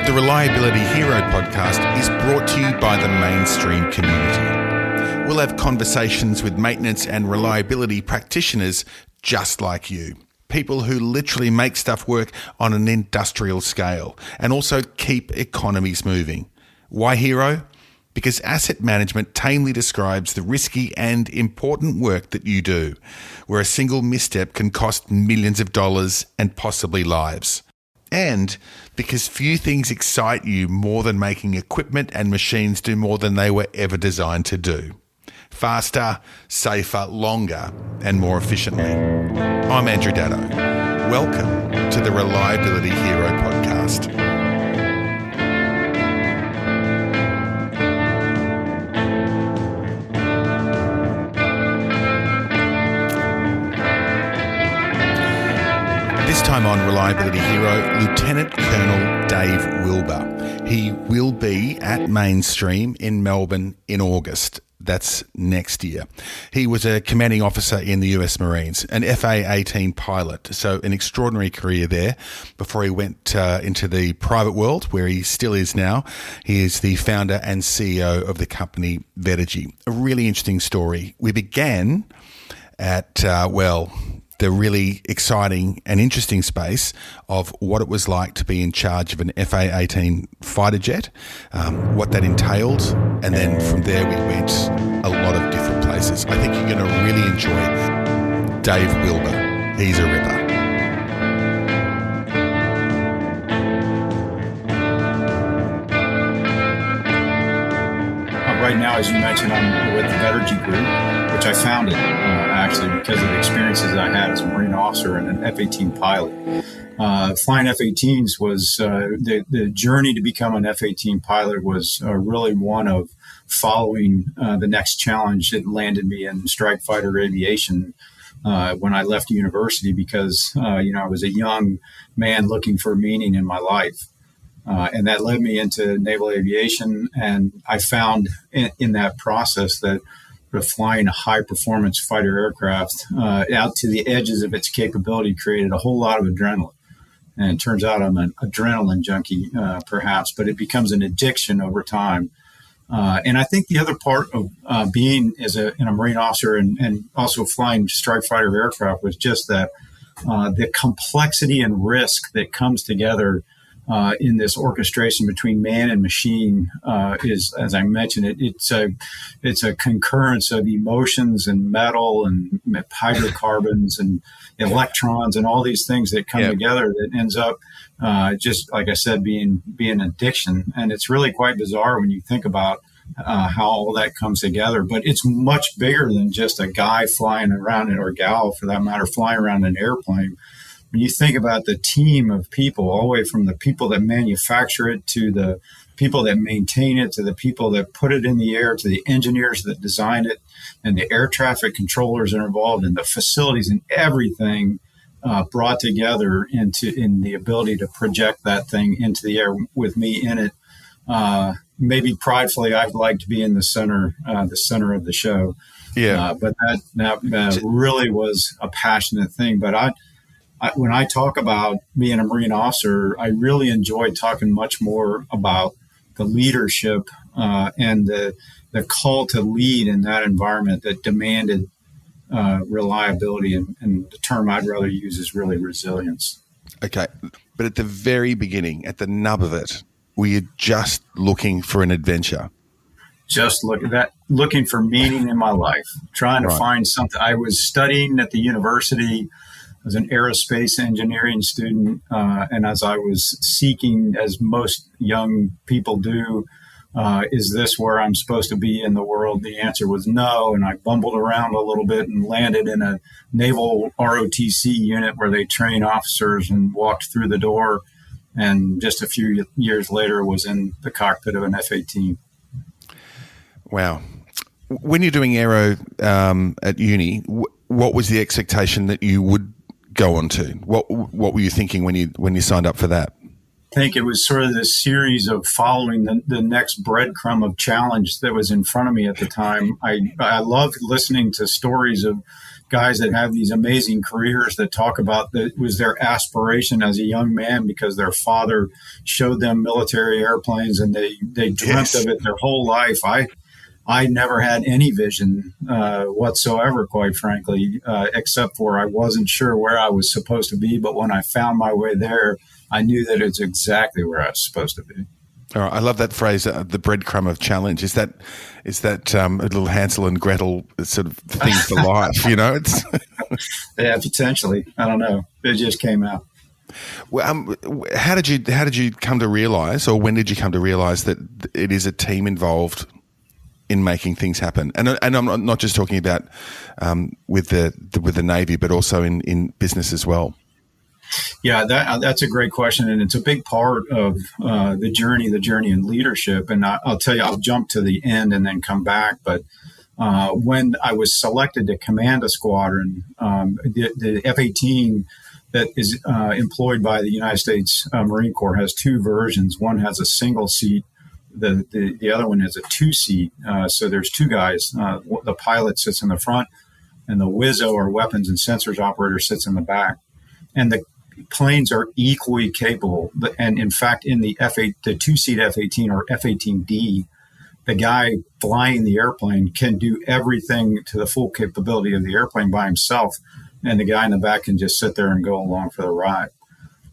The Reliability Hero podcast is brought to you by the mainstream community. We'll have conversations with maintenance and reliability practitioners just like you. People who literally make stuff work on an industrial scale and also keep economies moving. Why hero? Because asset management tamely describes the risky and important work that you do, where a single misstep can cost millions of dollars and possibly lives. And because few things excite you more than making equipment and machines do more than they were ever designed to do. Faster, safer, longer, and more efficiently. I'm Andrew Daddo. Welcome to the Reliability Hero podcast. This time on Reliability Hero, Lieutenant Colonel Dave Wilbur. He will be at Mainstream in Melbourne in August. That's next year. He was a commanding officer in the US Marines, an FA-18 pilot, so an extraordinary career there before he went into the private world, where he still is now. He is the founder and CEO of the company Vetigy. A really interesting story. We began at, the really exciting and interesting space of what it was like to be in charge of an FA-18 fighter jet, what that entailed, and then from there we went a lot of different places. I think you're going to really enjoy Dave Wilbur. He's a ripper. Right now, as you mentioned, I'm with the Vetigy Group, which I founded actually because of the experiences I had as a Marine officer and an F-18 pilot. Flying F-18s was the journey to become an F-18 pilot was really one of following the next challenge that landed me in strike fighter aviation when I left university because, I was a young man looking for meaning in my life. And that led me into naval aviation. And I found in that process that flying a high-performance fighter aircraft out to the edges of its capability created a whole lot of adrenaline. And it turns out I'm an adrenaline junkie, perhaps, but it becomes an addiction over time. And I think the other part of being as a Marine officer and also flying strike fighter aircraft was just that the complexity and risk that comes together in this orchestration between man and machine is, as I mentioned, it's a concurrence of emotions and metal and hydrocarbons and electrons and all these things that come together that ends up just like I said being addiction. And it's really quite bizarre when you think about how all that comes together. But it's much bigger than just a guy flying around, or gal for that matter, flying around an airplane. When you think about the team of people, all the way from the people that manufacture it to the people that maintain it, to the people that put it in the air, to the engineers that design it, and the air traffic controllers that are involved, and the facilities and everything brought together in the ability to project that thing into the air with me in it. Maybe pridefully, I'd like to be in the center of the show. But that really was a passionate thing. But when I talk about being a Marine officer, I really enjoy talking much more about the leadership and the call to lead in that environment that demanded reliability. And the term I'd rather use is really resilience. Okay. But at the very beginning, at the nub of it, were you just looking for an adventure? Just looking for meaning in my life, trying to find something. I was studying at the university as an aerospace engineering student, and as I was seeking, as most young people do, is this where I'm supposed to be in the world? The answer was no, and I bumbled around a little bit and landed in a naval ROTC unit where they train officers, and walked through the door, and just a few years later was in the cockpit of an F-18. Wow. When you're doing aero at uni, what was the expectation that you would go on to? What were you thinking when you signed up for that? I think it was sort of this series of following the next breadcrumb of challenge that was in front of me at the time. I loved listening to stories of guys that have these amazing careers that talk about that it was their aspiration as a young man because their father showed them military airplanes and they dreamt of it their whole life. I never had any vision whatsoever, quite frankly, except for I wasn't sure where I was supposed to be. But when I found my way there, I knew that it's exactly where I was supposed to be. All right. I love that phrase, the breadcrumb of challenge. Is that a little Hansel and Gretel sort of thing for life? You know, it's yeah, potentially. I don't know. It just came out. Well, how did you come to realize, or when did you come to realize that it is a team involved in making things happen? And I'm not just talking about with the Navy, but also in business as well. Yeah, that's a great question, and it's a big part of the journey in leadership. And I'll tell you, I'll jump to the end and then come back. But when I was selected to command a squadron, the F-18 that is employed by the United States Marine Corps has two versions. One has a single seat. The other one has a two-seat. So there's two guys. The pilot sits in the front, and the WISO, or weapons and sensors operator, sits in the back. And the planes are equally capable. And in fact, in the two-seat F-18 or F-18D, the guy flying the airplane can do everything to the full capability of the airplane by himself. And the guy in the back can just sit there and go along for the ride.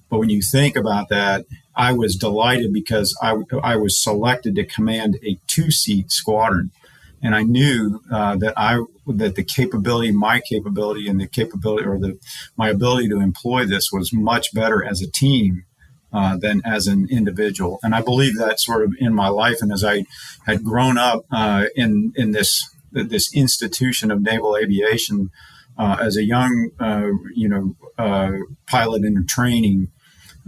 But when you think about that, I was delighted because I was selected to command a two-seat squadron. And I knew that the capability, my capability, and the capability or my ability to employ this was much better as a team than as an individual. And I believe that sort of in my life. And as I had grown up in this institution of naval aviation as a young pilot in training,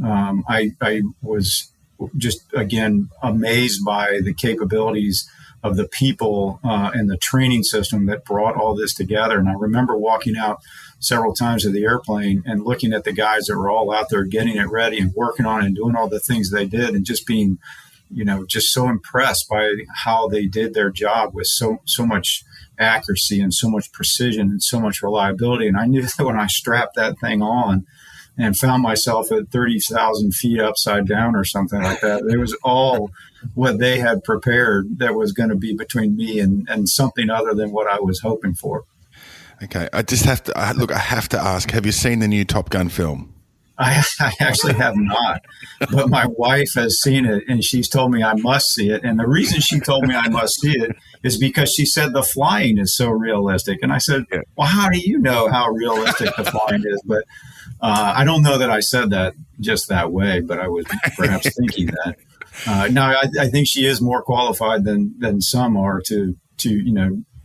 I was just again amazed by the capabilities of the people and the training system that brought all this together. And I remember walking out several times of the airplane and looking at the guys that were all out there getting it ready and working on it and doing all the things they did, and just being, just so impressed by how they did their job with so much accuracy and so much precision and so much reliability. And I knew that when I strapped that thing on and found myself at 30,000 feet upside down or something like that, it was all what they had prepared that was going to be between me and something other than what I was hoping for. Okay. I just have to I have to ask, have you seen the new Top Gun film? I actually have not, but my wife has seen it and she's told me I must see it. And the reason she told me I must see it is because she said the flying is so realistic. And I said, well, how do you know how realistic the flying is? But I don't know that I said that just that way, but I was perhaps thinking that. Now, I think she is more qualified than some are to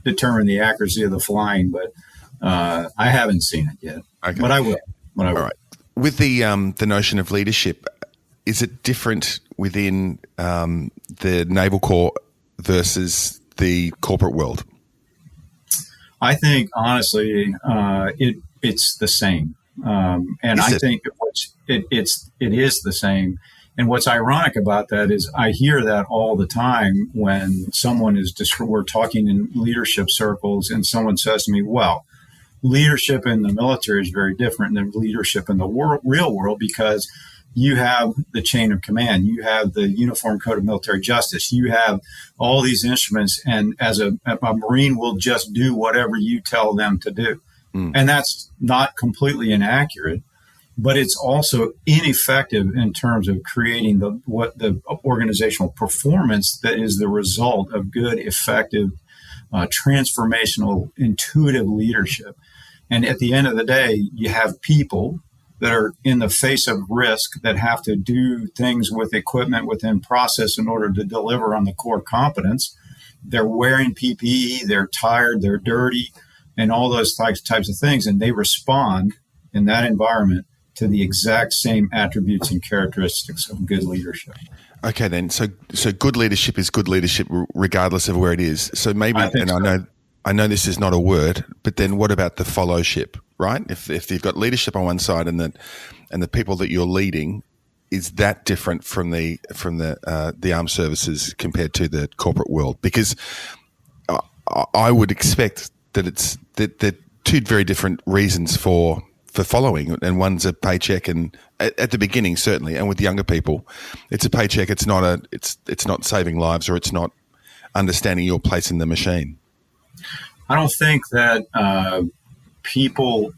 determine the accuracy of the flying, but I haven't seen it yet. Okay. But I will. All right. With the notion of leadership, is it different within the Naval Corps versus the corporate world? I think honestly, it's the same, and I think it is the same. And what's ironic about that is I hear that all the time when someone we're talking in leadership circles, and someone says to me, "Well, leadership in the military is very different than leadership in the real world because you have the chain of command, you have the Uniform Code of Military Justice, you have all these instruments, and as a Marine will just do whatever you tell them to do." And that's not completely inaccurate, but it's also ineffective in terms of creating the organizational performance that is the result of good, effective, transformational, intuitive leadership. And at the end of the day, you have people that are in the face of risk that have to do things with equipment within process in order to deliver on the core competence. They're wearing PPE, they're tired, they're dirty, and all those types of things. And they respond in that environment to the exact same attributes and characteristics of good leadership. Okay, then. So good leadership is good leadership regardless of where it is. So maybe, I know this is not a word, but then what about the fellowship, right? If you've got leadership on one side and the people that you're leading, is that different from the armed services compared to the corporate world? Because I would expect that it's that two very different reasons for following, and one's a paycheck, and at the beginning certainly, and with younger people, it's a paycheck. It's not saving lives, or it's not understanding your place in the machine. I don't think that people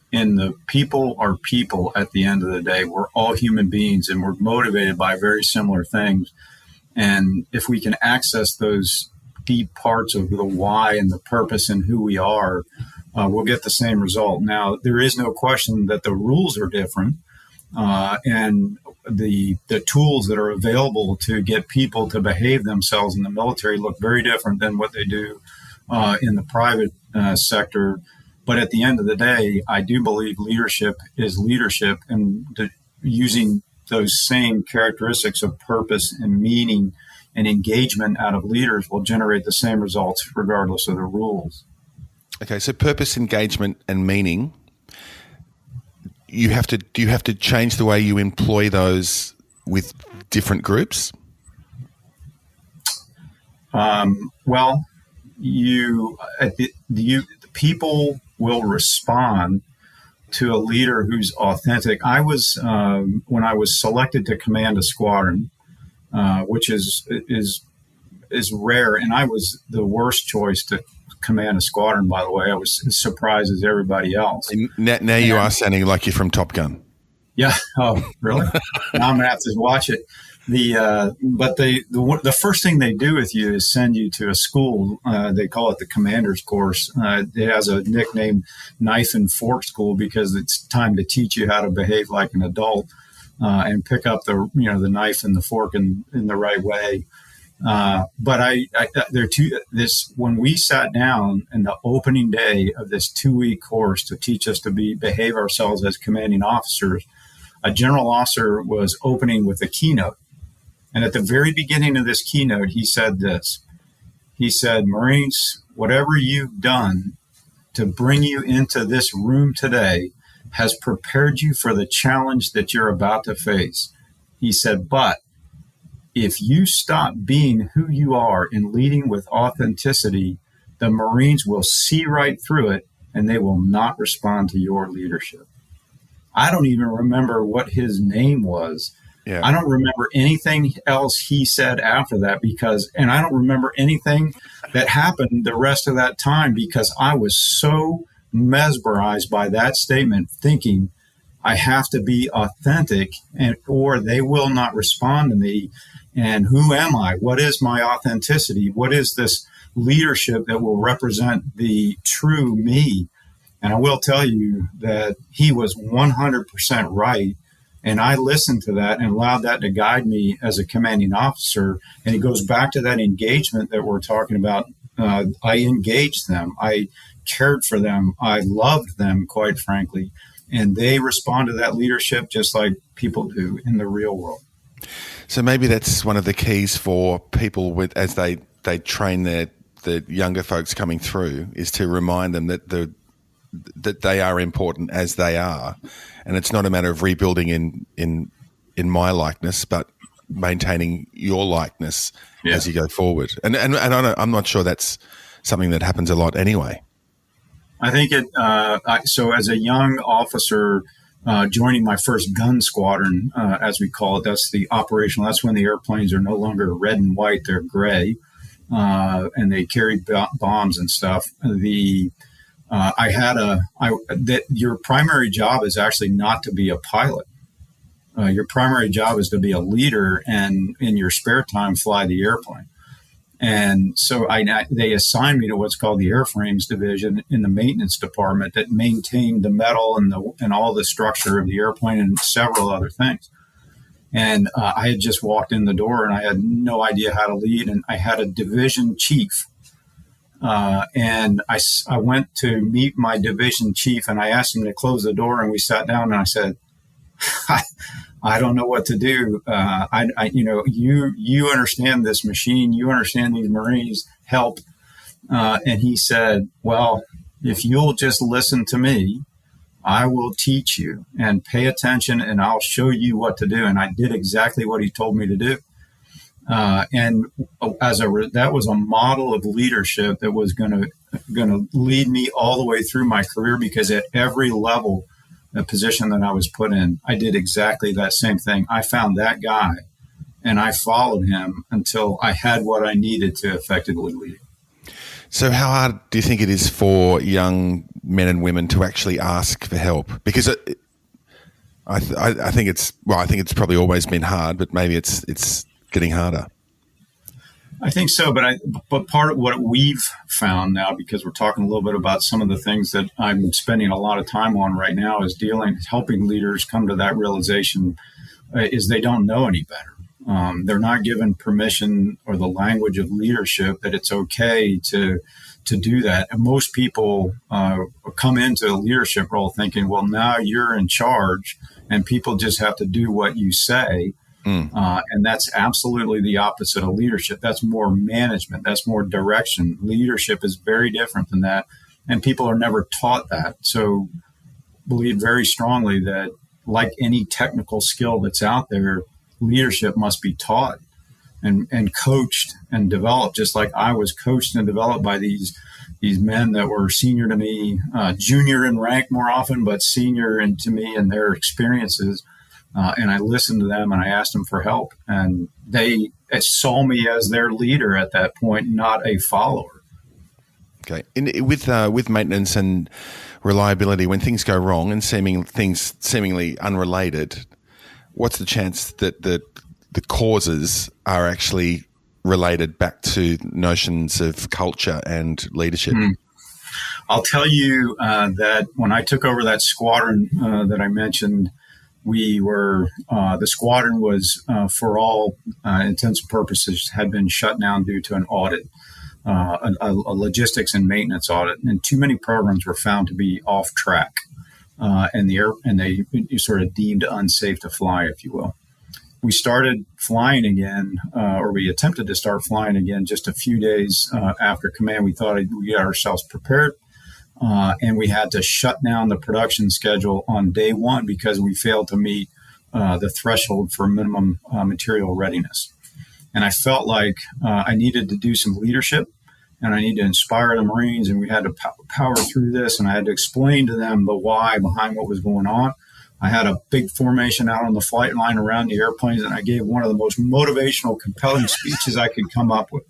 are people at the end of the day. We're all human beings, and we're motivated by very similar things. And if we can access those deep parts of the why and the purpose and who we are, we'll get the same result. Now, there is no question that the rules are different, and the tools that are available to get people to behave themselves in the military look very different than what they do in the private sector. But at the end of the day, I do believe leadership is leadership, and using those same characteristics of purpose and meaning and engagement out of leaders will generate the same results regardless of the rules. Okay, so purpose, engagement, and meaning. Do you have to change the way you employ those with different groups? Well, the people will respond to a leader who's authentic. I was when I was selected to command a squadron, which is rare, and I was the worst choice to command a squadron. By the way, I was as surprised as everybody else. Now you are sounding like you're from Top Gun. Yeah. Oh, really? Now I'm gonna have to watch it. But the first thing they do with you is send you to a school. They call it the Commander's Course. It has a nickname, Knife and Fork School, because it's time to teach you how to behave like an adult and pick up the knife and the fork in the right way. But when we sat down in the opening day of this 2-week course to teach us to behave ourselves as commanding officers, a general officer was opening with a keynote. And at the very beginning of this keynote, he said this. He said, "Marines, whatever you've done to bring you into this room today has prepared you for the challenge that you're about to face." He said, "But if you stop being who you are and leading with authenticity, the Marines will see right through it, and they will not respond to your leadership." I don't even remember what his name was. Yeah. I don't remember anything else he said after that and I don't remember anything that happened the rest of that time, because I was so mesmerized by that statement, thinking I have to be authentic or they will not respond to me. And who am I? What is my authenticity? What is this leadership that will represent the true me? And I will tell you that he was 100% right. And I listened to that and allowed that to guide me as a commanding officer. And it goes back to that engagement that we're talking about. I engaged them. I cared for them. I loved them, quite frankly. And they respond to that leadership just like people do in the real world. So maybe that's one of the keys for people as they train the younger folks coming through, is to remind them that they are important as they are, and it's not a matter of rebuilding in my likeness, but maintaining your likeness as you go forward. And I'm not sure that's something that happens a lot anyway. I think so as a young officer, joining my first gun squadron, as we call it, that's the operational. That's when the airplanes are no longer red and white; they're gray, and they carried bombs and stuff. Your primary job is actually not to be a pilot. Your primary job is to be a leader, and in your spare time, fly the airplane. And so they assigned me to what's called the airframes division in the maintenance department that maintained the metal and all the structure of the airplane and several other things. And I had just walked in the door and I had no idea how to lead. And I had a division chief. And I went to meet my division chief and I asked him to close the door, and we sat down and I said, I don't know what to do. You understand this machine. You understand these Marines. Help. And he said, "Well, if you'll just listen to me, I will teach you and pay attention, and I'll show you what to do." And I did exactly what he told me to do. And that was a model of leadership that was going to going to lead me all the way through my career, because at every level, the position that I was put in, I did exactly that same thing. I found that guy and I followed him until I had what I needed to effectively lead. So how hard do you think it is for young men and women to actually ask for help? Because I think it's probably always been hard, but maybe it's getting harder. I think so, but part of what we've found now, because we're talking a little bit about some of the things that I'm spending a lot of time on right now, is helping leaders come to that realization, is they don't know any better. They're not given permission or the language of leadership that it's okay to do that. And most people come into a leadership role thinking, well, now you're in charge and people just have to do what you say. And that's absolutely the opposite of leadership. That's more management. That's more direction. Leadership is very different than that. And people are never taught that. So believe very strongly that, like any technical skill that's out there, leadership must be taught and coached and developed, just like I was coached and developed by these men that were senior to me, junior in rank more often, but senior to me in their experiences. And I listened to them and I asked them for help, and they saw me as their leader at that point, not a follower. Okay. With maintenance and reliability, when things go wrong and things seemingly unrelated, what's the chance that the causes are actually related back to notions of culture and leadership? I'll tell you that when I took over that squadron that I mentioned, the squadron was, for all intents and purposes, had been shut down due to an audit, a logistics and maintenance audit, and too many programs were found to be off track, and they sort of deemed unsafe to fly, if you will. We started flying again, or we attempted to start flying again just a few days after command. We thought we got ourselves prepared. And we had to shut down the production schedule on day one because we failed to meet the threshold for minimum material readiness. And I felt like I needed to do some leadership, and I needed to inspire the Marines, and we had to power through this, and I had to explain to them the why behind what was going on. I had a big formation out on the flight line around the airplanes, and I gave one of the most motivational, compelling speeches I could come up with.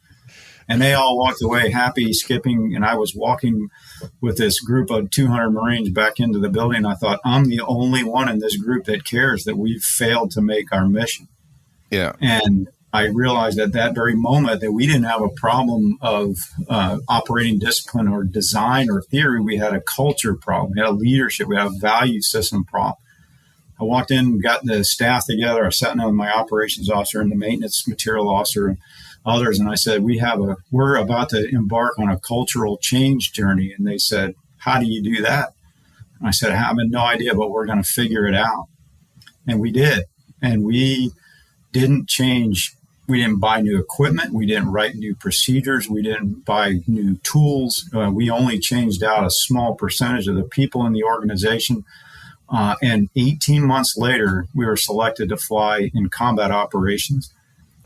And they all walked away happy, skipping. And I was walking with this group of 200 Marines back into the building. I thought, I'm the only one in this group that cares that we've failed to make our mission. Yeah. And I realized at that very moment that we didn't have a problem of operating discipline or design or theory. We had a culture problem. We had a leadership. We had a value system problem. I walked in, got the staff together. I sat down with my operations officer and the maintenance material officer and others, and I said, we're about to embark on a cultural change journey. And they said, how do you do that? And I said, I have no idea, but we're going to figure it out. And we did. And we didn't change. We didn't buy new equipment. We didn't write new procedures. We didn't buy new tools. We only changed out a small percentage of the people in the organization. And 18 months later, we were selected to fly in combat operations.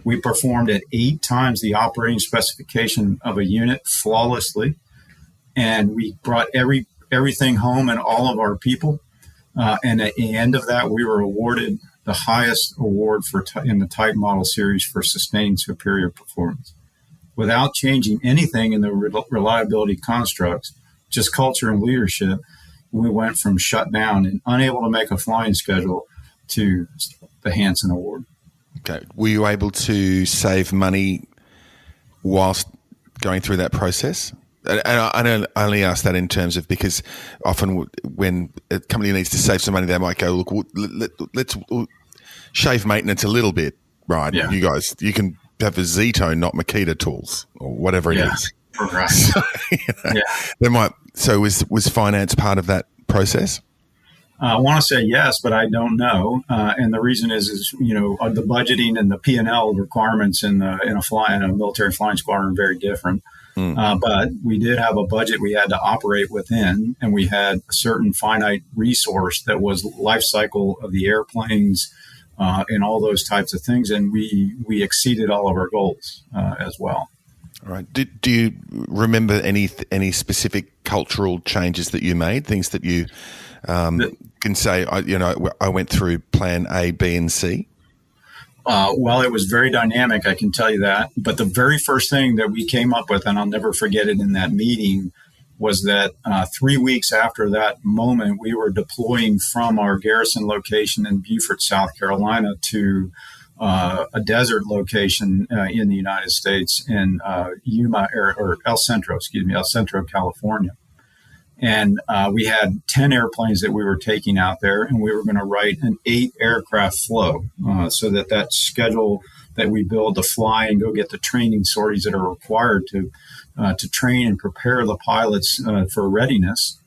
We performed at 8 times the operating specification of a unit flawlessly, and we brought everything home and all of our people. And at the end of that, we were awarded the highest award in the type model series for sustained superior performance, without changing anything in the reliability constructs, just culture and leadership. We went from shut down and unable to make a flying schedule to the Hansen Award. Okay. Were you able to save money whilst going through that process? And I only ask that in terms of, because often when a company needs to save some money, they might go, look, let's shave maintenance a little bit, right? Yeah. You guys, you can have a Zito, not Makita tools or whatever it is. Right. So, they might. So was finance part of that process? I want to say yes, but I don't know. And the reason is the budgeting and the P&L requirements in a military flying squadron are very different. But we did have a budget we had to operate within, and we had a certain finite resource that was life cycle of the airplanes and all those types of things. And we exceeded all of our goals as well. All right. Do you remember any specific cultural changes that you made? Things that you can say, I went through plan A, B, and C? Well, it was very dynamic, I can tell you that. But the very first thing that we came up with, and I'll never forget it in that meeting, was that 3 weeks after that moment, we were deploying from our garrison location in Beaufort, South Carolina, to a desert location in the United States in Yuma or El Centro, El Centro, California. And we had 10 airplanes that we were taking out there, and we were going to write an 8 aircraft flow so that schedule that we build to fly and go get the training sorties that are required to train and prepare the pilots for readiness.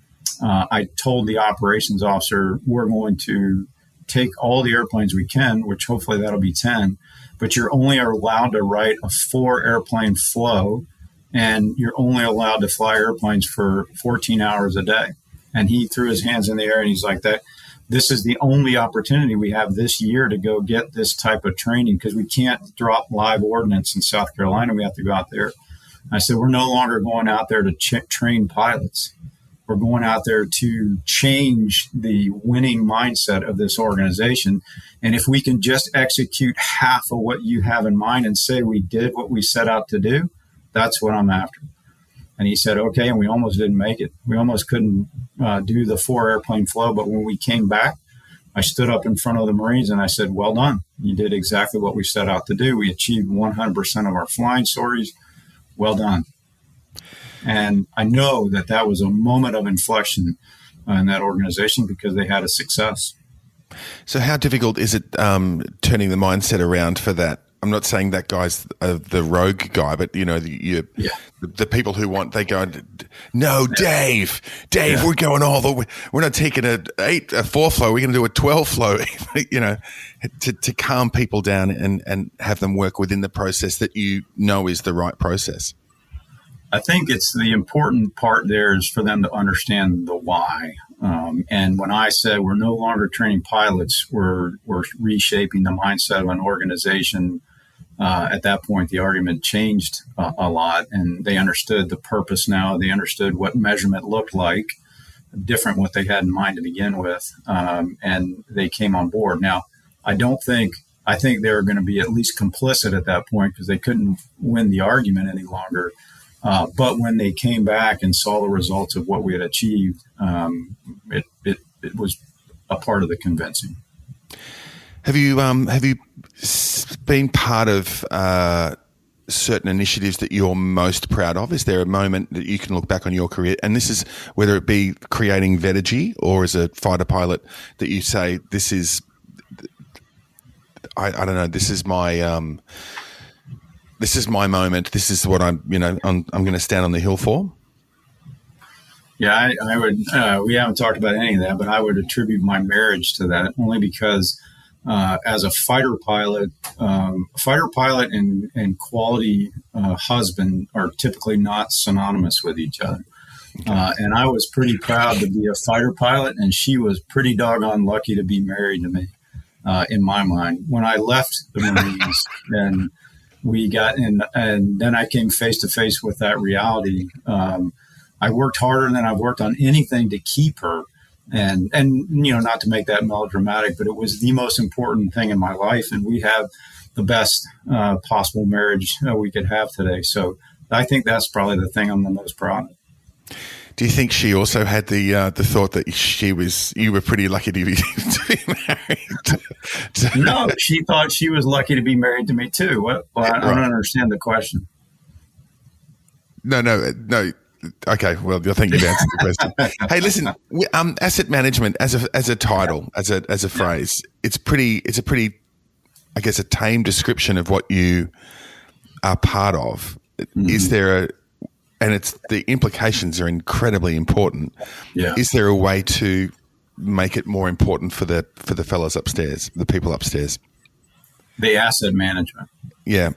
I told the operations officer, we're going to take all the airplanes we can, which hopefully that'll be 10, but you're only allowed to write a 4 airplane flow, and you're only allowed to fly airplanes for 14 hours a day. And he threw his hands in the air and he's like, this is the only opportunity we have this year to go get this type of training, because we can't drop live ordnance in South Carolina. We have to go out there. I said, we're no longer going out there to train pilots. We're going out there to change the winning mindset of this organization. And if we can just execute half of what you have in mind and say we did what we set out to do, that's what I'm after. And he said, okay. And we almost didn't make it. We almost couldn't do the 4 airplane flow. But when we came back, I stood up in front of the Marines and I said, well done. You did exactly what we set out to do. We achieved 100% of our flying sorties. Well done. And I know that was a moment of inflection in that organization because they had a success. So how difficult is it turning the mindset around for that? I'm not saying that guy's the rogue guy, but the people who they go, no, Dave, we're going all the way. We're not taking a 4 flow. We're going to do a 12 flow, to calm people down and have them work within the process that is the right process. I think it's the important part there is for them to understand the why. And when I said we're no longer training pilots, we're reshaping the mindset of an organization. At that point, the argument changed a lot, and they understood the purpose now. They understood what measurement looked like, different what they had in mind to begin with, and they came on board. Now, I think they were going to be at least complicit at that point because they couldn't win the argument any longer. But when they came back and saw the results of what we had achieved, it was a part of the convincing. Have you been part of certain initiatives that you're most proud of? Is there a moment that you can look back on your career, and this is whether it be creating Vetigy or as a fighter pilot, that you say this is, I don't know, this is my moment. This is what I'm going to stand on the hill for. Yeah, I would. We haven't talked about any of that, but I would attribute my marriage to that only because as a fighter pilot and quality husband are typically not synonymous with each other. And I was pretty proud to be a fighter pilot, and she was pretty doggone lucky to be married to me, in my mind. When I left the Marines, then we got in, and then I came face to face with that reality. I worked harder than I've worked on anything to keep her. And not to make that melodramatic, but it was the most important thing in my life. And we have the best possible marriage we could have today. So I think that's probably the thing I'm the most proud of. Do you think she also had the thought that you were pretty lucky to be married? No, she thought she was lucky to be married to me too. Well, I don't understand the question. No. Okay, well, I think you've answered the question. Hey, listen, asset management as a title, as a phrase, it's a pretty, I guess, a tame description of what you are part of. Mm-hmm. Is there and it's the implications are incredibly important. Yeah. Is there a way to make it more important for the fellows upstairs, the people upstairs? The asset management. Yeah.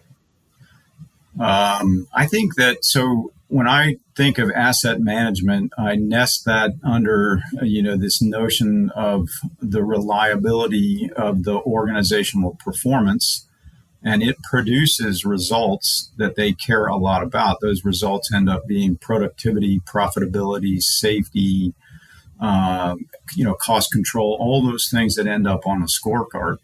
I think that, so when I think of asset management, I nest that under, this notion of the reliability of the organizational performance and it produces results that they care a lot about. Those results end up being productivity, profitability, safety, cost control, all those things that end up on a scorecard.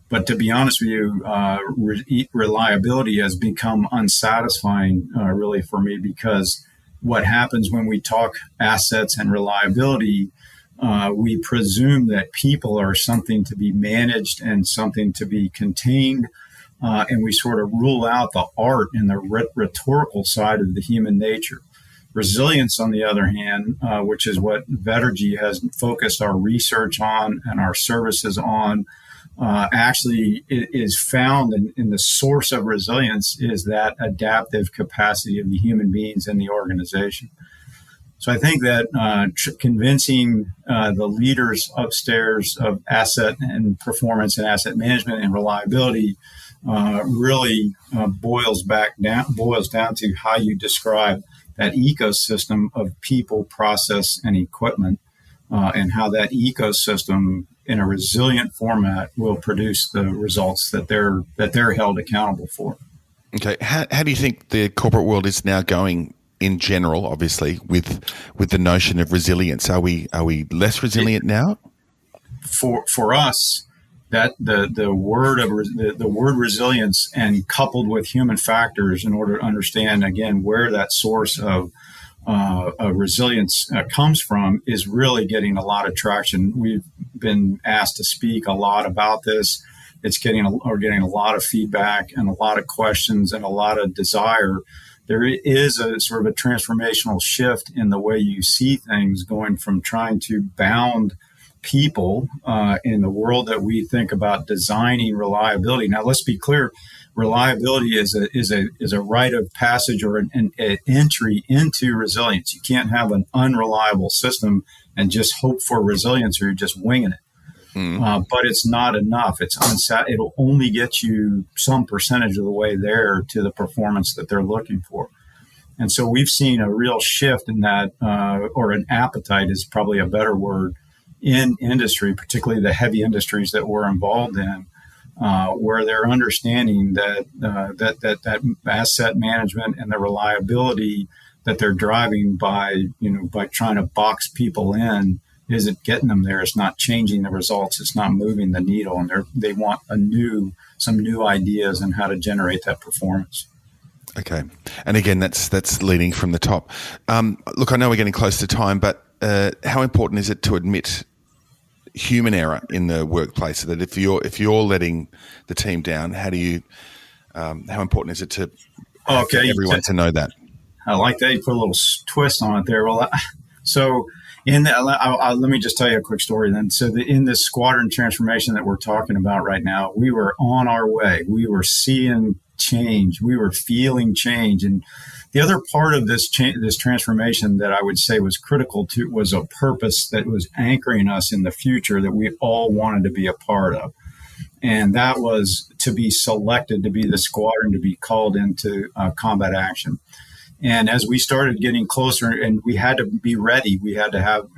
But to be honest with you, reliability has become unsatisfying, really, for me, because what happens when we talk assets and reliability, we presume that people are something to be managed and something to be contained. And we sort of rule out the art and the rhetorical side of the human nature. Resilience, on the other hand, which is what Vetergy has focused our research on and our services on, actually is found in the source of resilience is that adaptive capacity of the human beings in the organization. So I think that convincing the leaders upstairs of asset and performance and asset management and reliability really boils down to how you describe that ecosystem of people, process, and equipment, and how that ecosystem in a resilient format will produce the results that they're held accountable for. Okay, how do you think the corporate world is now going in general? Obviously, with the notion of resilience, are we less resilient now? For us, that the word resilience, and coupled with human factors, in order to understand again where that source of resilience comes from, is really getting a lot of traction. We've been asked to speak a lot about this. We're getting a lot of feedback and a lot of questions and a lot of desire. There is a sort of a transformational shift in the way you see things, going from trying to bound people in the world that we think about designing reliability. Now, let's be clear. Reliability is a rite of passage or an entry into resilience. You can't have an unreliable system and just hope for resilience, or you're just winging it. But it's not enough. It'll only get you some percentage of the way there to the performance that they're looking for. And so we've seen a real shift in that, or an appetite is probably a better word, in industry, particularly the heavy industries that we're involved in, where they're understanding that asset management and the reliability that they're driving by trying to box people in isn't getting them there. It's not changing the results. It's not moving the needle, and they want some new ideas on how to generate that performance. Okay, and again, that's leading from the top. Look, I know we're getting close to time, but how important is it to admit human error in the workplace, so that if you're letting the team down, how important is it to everyone to know that? I like that. You put a little twist on it there. Well, so in that, let me just tell you a quick story then. So in this squadron transformation that we're talking about right now, we were on our way. We were seeing change. We were feeling change. And the other part of this transformation that I would say was critical to was a purpose that was anchoring us in the future that we all wanted to be a part of. And that was to be selected to be the squadron to be called into combat action. And as we started getting closer, and we had to be ready, we had to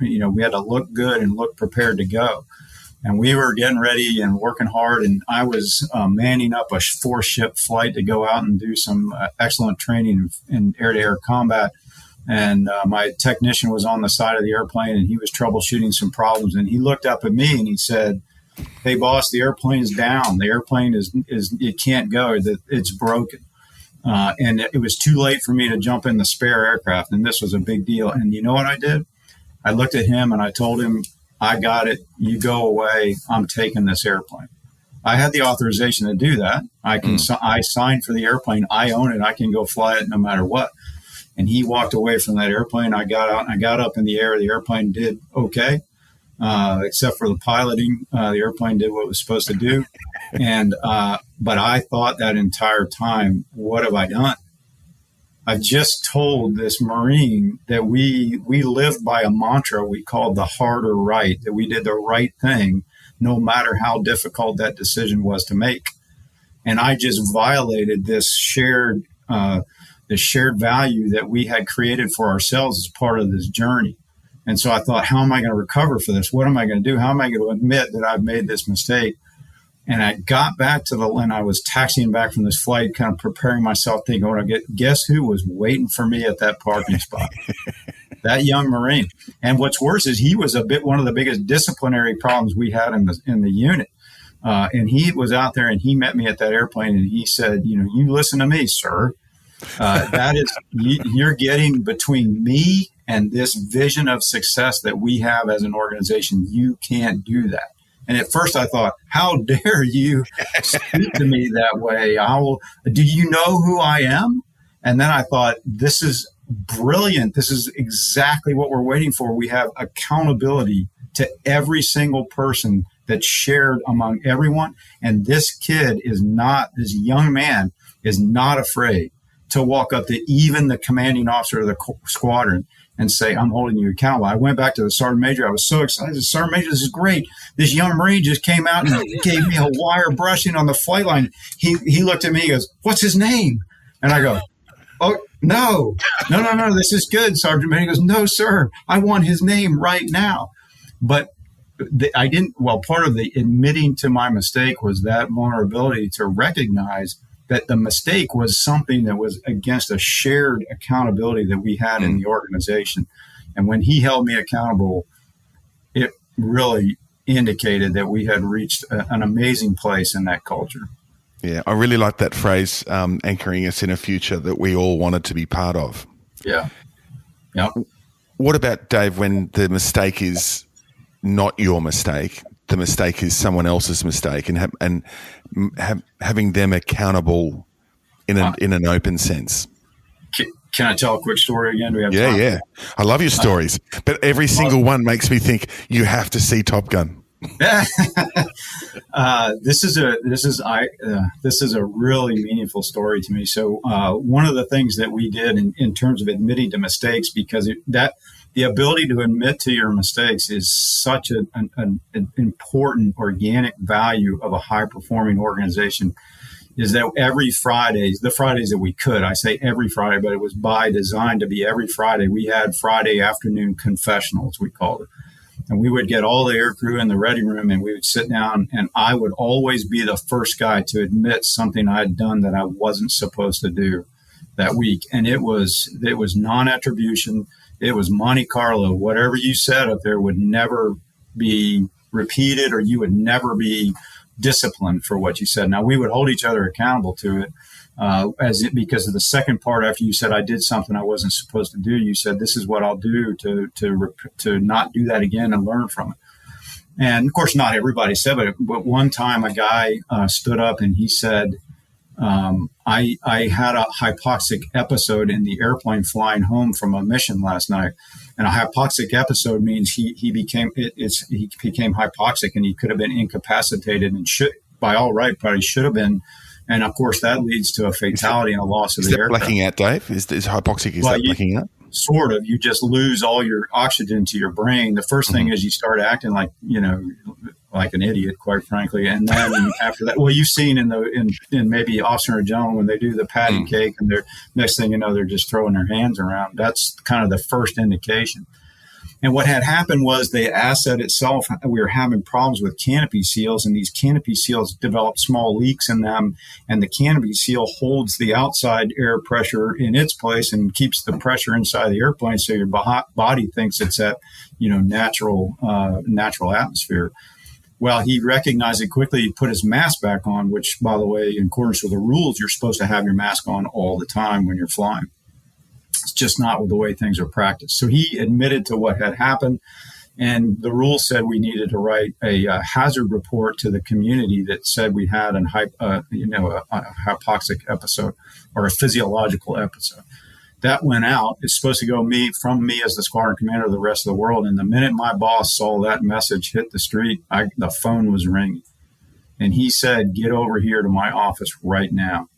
look good and look prepared to go. And we were getting ready and working hard, and I was manning up a 4-ship flight to go out and do some excellent training in air-to-air combat. And my technician was on the side of the airplane, and he was troubleshooting some problems. And he looked up at me and he said, "Hey, boss, the airplane's down. The airplane it can't go. It's broken." And it was too late for me to jump in the spare aircraft, and this was a big deal. And you know what I did? I looked at him and I told him, "I got it. You go away. I'm taking this airplane." I had the authorization to do that. I signed for the airplane. I own it. I can go fly it no matter what. And he walked away from that airplane. I got out and I got up in the air. The airplane did okay, except for the piloting. The airplane did what it was supposed to do. But I thought that entire time, what have I done? I've just told this Marine that we lived by a mantra we called the harder right, that we did the right thing, no matter how difficult that decision was to make. And I just violated this shared value that we had created for ourselves as part of this journey. And so I thought, how am I going to recover for this? What am I going to do? How am I going to admit that I've made this mistake? And I got back and I was taxiing back from this flight, kind of preparing myself, thinking, when I guess who was waiting for me at that parking spot? That young Marine. And what's worse is he was one of the biggest disciplinary problems we had in the unit. And he was out there and he met me at that airplane and he said, you listen to me, sir. You're getting between me and this vision of success that we have as an organization. You can't do that. And at first I thought, how dare you speak to me that way? Do you know who I am? And then I thought, this is brilliant. This is exactly what we're waiting for. We have accountability to every single person that's shared among everyone. And this young man is not afraid to walk up to even the commanding officer of the squadron and say, I'm holding you accountable. I went back to the Sergeant Major. I was so excited. Sergeant Major, this is great. This young Marine just came out and gave me a wire brushing on the flight line. He looked at me, he goes, what's his name? And I go, oh, no, this is good, Sergeant Major. He goes, no, sir, I want his name right now. But part of the admitting to my mistake was that vulnerability to recognize that the mistake was something that was against a shared accountability that we had in the organization. And when he held me accountable, it really indicated that we had reached an amazing place in that culture. Yeah, I really like that phrase, anchoring us in a future that we all wanted to be part of. Yeah. Yeah. What about, Dave, when the mistake is not your mistake, the mistake is someone else's mistake, and having them accountable in an open sense? Can I tell a quick story again? Do we have time? Yeah. I love your stories, but every single one makes me think you have to see Top Gun. This is a really meaningful story to me. So one of the things that we did in terms of admitting to mistakes, because the ability to admit to your mistakes is such an important organic value of a high-performing organization, is that every Friday, the Fridays that we could, I say every Friday, but it was by design to be every Friday, we had Friday afternoon confessionals, we called it. And we would get all the air crew in the ready room and we would sit down, and I would always be the first guy to admit something I'd done that I wasn't supposed to do that week. And it was non-attribution. It was Monte Carlo. Whatever you said up there would never be repeated, or you would never be disciplined for what you said. Now, we would hold each other accountable to it, because of the second part, after you said I did something I wasn't supposed to do, you said, this is what I'll do to not do that again and learn from it. And of course, not everybody said it, but one time a guy stood up and he said, I had a hypoxic episode in the airplane flying home from a mission last night. And a hypoxic episode means he became hypoxic, and he could have been incapacitated, and by all right probably should have been. And of course that leads to a fatality and a loss of the aircraft. Blacking out, Dave? Is hypoxic, that blacking out? Sort of. You just lose all your oxygen to your brain. The first thing is you start acting like an idiot, quite frankly. And then after that, well, you've seen in maybe Officer and Gentleman when they do the patty cake, and they're next thing you know, they're just throwing their hands around. That's kind of the first indication. And what had happened was the asset itself, we were having problems with canopy seals, and these canopy seals developed small leaks in them, and the canopy seal holds the outside air pressure in its place and keeps the pressure inside the airplane, so your body thinks it's at natural atmosphere. Well, he recognized it quickly. He put his mask back on, which, by the way, in accordance with the rules, you're supposed to have your mask on all the time when you're flying. It's just not the way things are practiced. So he admitted to what had happened, and the rule said we needed to write a hazard report to the community that said we had a hypoxic episode or a physiological episode. That went out. It's supposed to go from me as the squadron commander to the rest of the world. And the minute my boss saw that message hit the street, the phone was ringing. And he said, get over here to my office right now.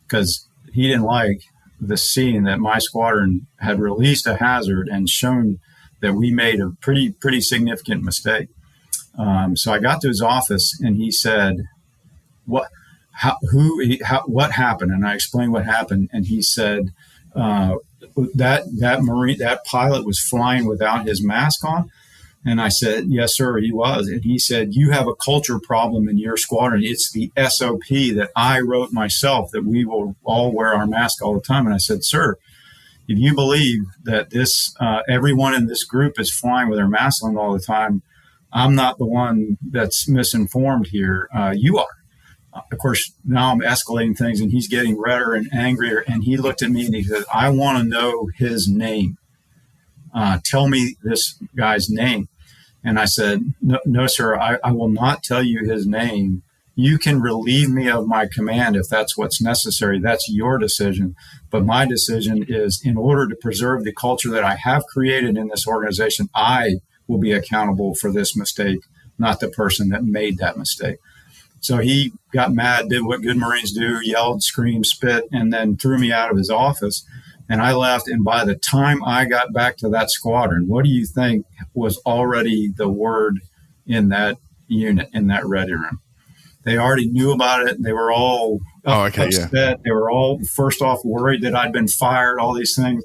Because he didn't like the scene that my squadron had released a hazard and shown that we made a pretty significant mistake. So I got to his office and he said, what happened? And I explained what happened. And he said, that pilot was flying without his mask on. And I said, yes, sir, he was. And he said, you have a culture problem in your squadron. It's the SOP that I wrote myself, that we will all wear our mask all the time. And I said, sir, if you believe that this everyone in this group is flying with their mask on all the time, I'm not the one that's misinformed here. You are. Of course, now I'm escalating things, and he's getting redder and angrier. And he looked at me and he said, I want to know his name. Tell me this guy's name. And I said, no, sir, I will not tell you his name. You can relieve me of my command if that's what's necessary. That's your decision. But my decision is, in order to preserve the culture that I have created in this organization, I will be accountable for this mistake, not the person that made that mistake. So he got mad, did what good Marines do, yelled, screamed, spit, and then threw me out of his office. And I left. And by the time I got back to that squadron, what do you think was already the word in that unit, in that ready room? They already knew about it. They were all upset. Yeah. They were all, first off, worried that I'd been fired, all these things.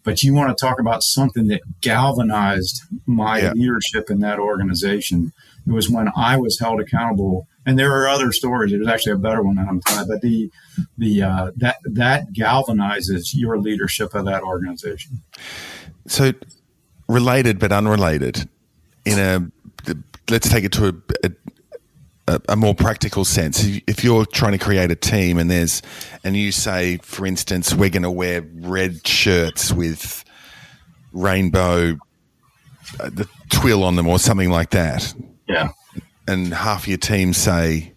But you want to talk about something that galvanized my leadership in that organization. It was when I was held accountable. And there are other stories. There's actually a better one that I'm telling. But that galvanizes your leadership of that organization. So, related but unrelated. Let's take it to a more practical sense. If you're trying to create a team and you say, for instance, we're going to wear red shirts with rainbow the twill on them or something like that. Yeah. And half your team say,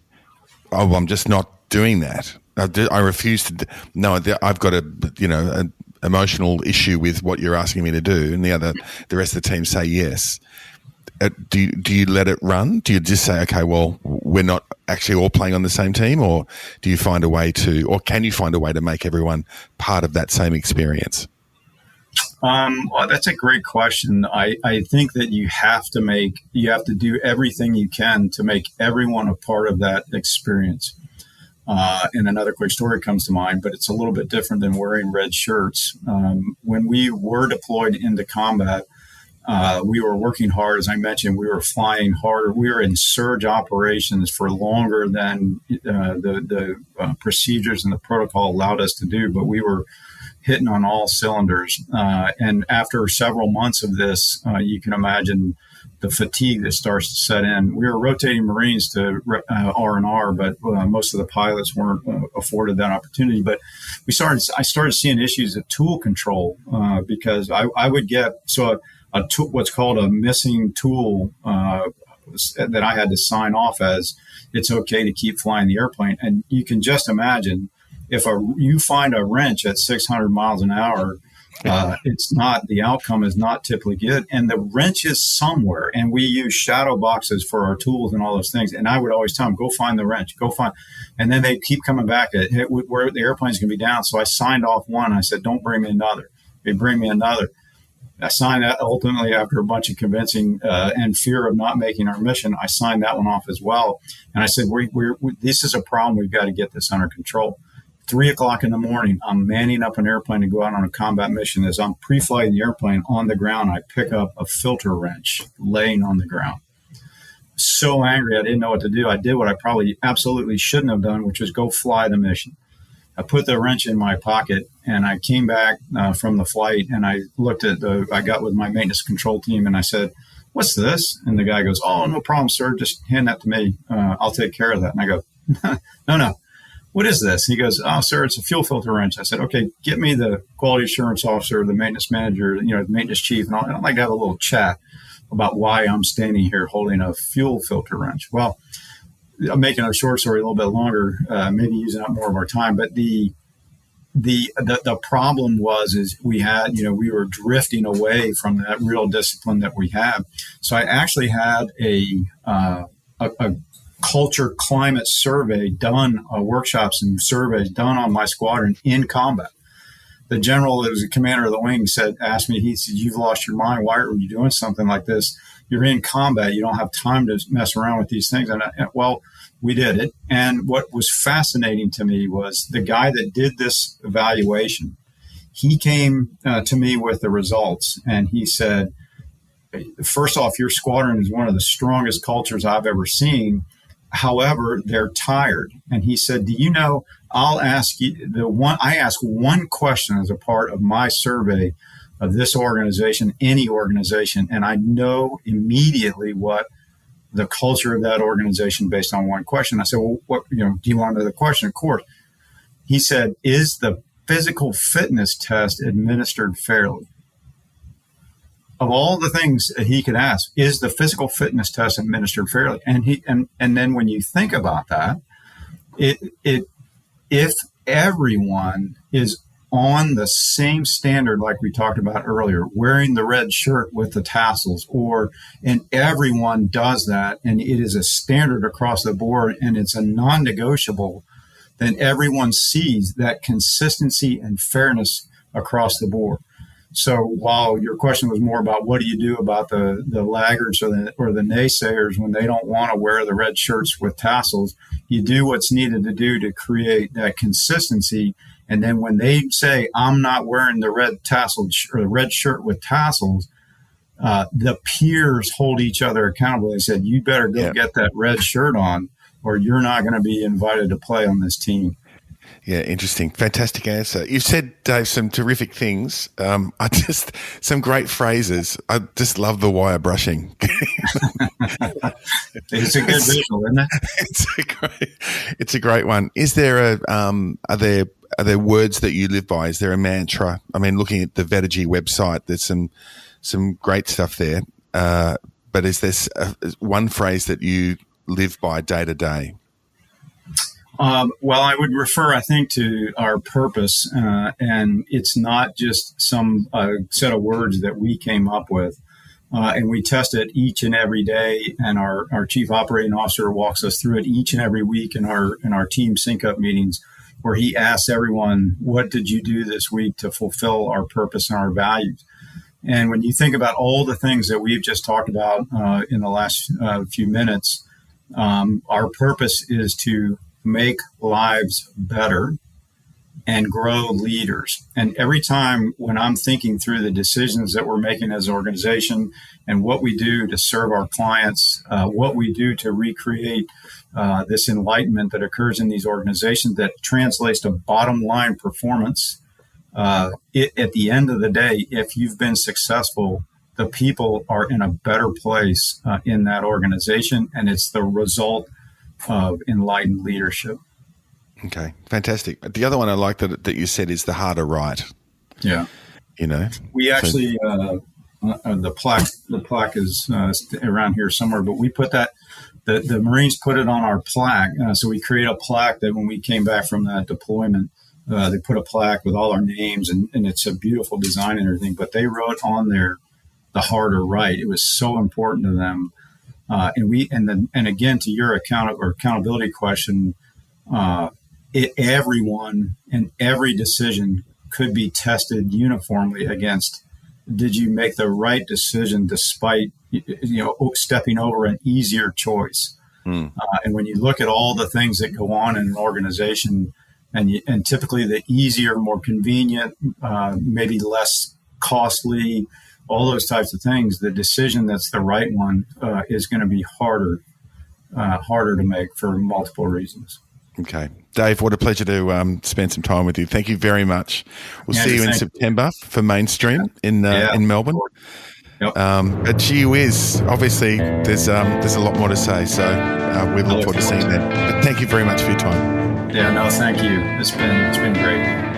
oh, I'm just not doing that. I refuse to. No, I've got an emotional issue with what you're asking me to do. And the rest of the team say yes. Do you let it run? Do you just say, okay, well, we're not actually all playing on the same team, or do you find a way to, or can you find a way to make everyone part of that same experience? Well, that's a great question. I think that you have to do everything you can to make everyone a part of that experience. And another quick story comes to mind, but it's a little bit different than wearing red shirts. When we were deployed into combat, we were working hard. As I mentioned, we were flying harder. We were in surge operations for longer than the procedures and the protocol allowed us to do, but we were hitting on all cylinders. And after several months of this, you can imagine the fatigue that starts to set in. We were rotating Marines to R&R, but most of the pilots weren't afforded that opportunity. But I started seeing issues of tool control because I would get what's called a missing tool that I had to sign off as it's okay to keep flying the airplane. And you can just imagine if you find a wrench at 600 miles an hour, the outcome is not typically good. And the wrench is somewhere. And we use shadow boxes for our tools and all those things. And I would always tell them, go find the wrench, and then they keep coming back at where the airplane's going to be down. So I signed off one. I said, don't bring me another. They bring me another. I signed that ultimately after a bunch of convincing and fear of not making our mission. I signed that one off as well. And I said, this is a problem. We've got to get this under control. 3:00 in the morning, I'm manning up an airplane to go out on a combat mission. As I'm pre-flighting the airplane on the ground, I pick up a filter wrench laying on the ground. So angry, I didn't know what to do. I did what I probably absolutely shouldn't have done, which was go fly the mission. I put the wrench in my pocket, and I came back from the flight, and I looked at I got with my maintenance control team, and I said, what's this? And the guy goes, oh, no problem, sir. Just hand that to me. I'll take care of that. And I go, no. What is this? And he goes, oh, sir, it's a fuel filter wrench. I said, okay, get me the quality assurance officer, the maintenance manager, the maintenance chief, and I'd like to have a little chat about why I'm standing here holding a fuel filter wrench. Well, I'm making a short story a little bit longer, maybe using up more of our time, but the problem is we were drifting away from that real discipline that we have. So I actually had a culture climate survey done, workshops and surveys done on my squadron in combat. The general that was the commander of the wing asked me, he said, you've lost your mind. Why are you doing something like this? You're in combat. You don't have time to mess around with these things. Well, we did it. And what was fascinating to me was the guy that did this evaluation, he came to me with the results, and he said, first off, your squadron is one of the strongest cultures I've ever seen. However, they're tired. And he said, do you know, I ask one question as a part of my survey of this organization, any organization, and I know immediately what the culture of that organization based on one question. I said, well, what, do you want to know the question? Of course. He said, is the physical fitness test administered fairly? Of all the things that he could ask, is the physical fitness test administered fairly? And then when you think about that, if everyone is on the same standard, like we talked about earlier, wearing the red shirt with the tassels, and everyone does that, and it is a standard across the board, and it's a non-negotiable, then everyone sees that consistency and fairness across the board. So while your question was more about what do you do about the laggards or the naysayers when they don't want to wear the red shirts with tassels, you do what's needed to do to create that consistency. And then when they say, I'm not wearing the red shirt with tassels, the peers hold each other accountable. They said, you better go get that red shirt on, or you're not going to be invited to play on this team. Yeah, interesting. Fantastic answer. You've said, Dave, some terrific things. Some great phrases. I just love the wire brushing. It's a good visual, isn't it? It's a great one. Is there are there words that you live by? Is there a mantra? I mean, looking at the Vetagy website, there's some great stuff there. But is there one phrase that you live by day to day? Well, I would refer, I think, to our purpose, and it's not just some set of words that we came up with, and we test it each and every day, and our chief operating officer walks us through it each and every week in our team sync-up meetings, where he asks everyone, what did you do this week to fulfill our purpose and our values? And when you think about all the things that we've just talked about in the last few minutes, our purpose is to make lives better and grow leaders. And every time when I'm thinking through the decisions that we're making as an organization and what we do to serve our clients, what we do to recreate this enlightenment that occurs in these organizations that translates to bottom line performance, at the end of the day, if you've been successful, the people are in a better place in that organization, and it's the result of enlightened leadership. Okay, fantastic. The other one I like that you said is the harder right. Yeah, we actually the plaque is around here somewhere, but we put that the Marines put it on our plaque. So we create a plaque that when we came back from that deployment, they put a plaque with all our names, and it's a beautiful design and everything. But they wrote on there the harder right. It was so important to them. And again, to your accountability question, everyone and every decision could be tested uniformly against, did you make the right decision despite, stepping over an easier choice? And when you look at all the things that go on in an organization, and typically the easier, more convenient, maybe less costly, all those types of things, the decision that's the right one is going to be harder to make for multiple reasons. Okay. Dave, what a pleasure to spend some time with you. Thank you very much. We'll see you in September for Mainstream in Melbourne. Yep. But gee whiz, obviously there's a lot more to say, so we look forward to seeing that. But thank you very much for your time. Yeah, no, thank you. It's been great.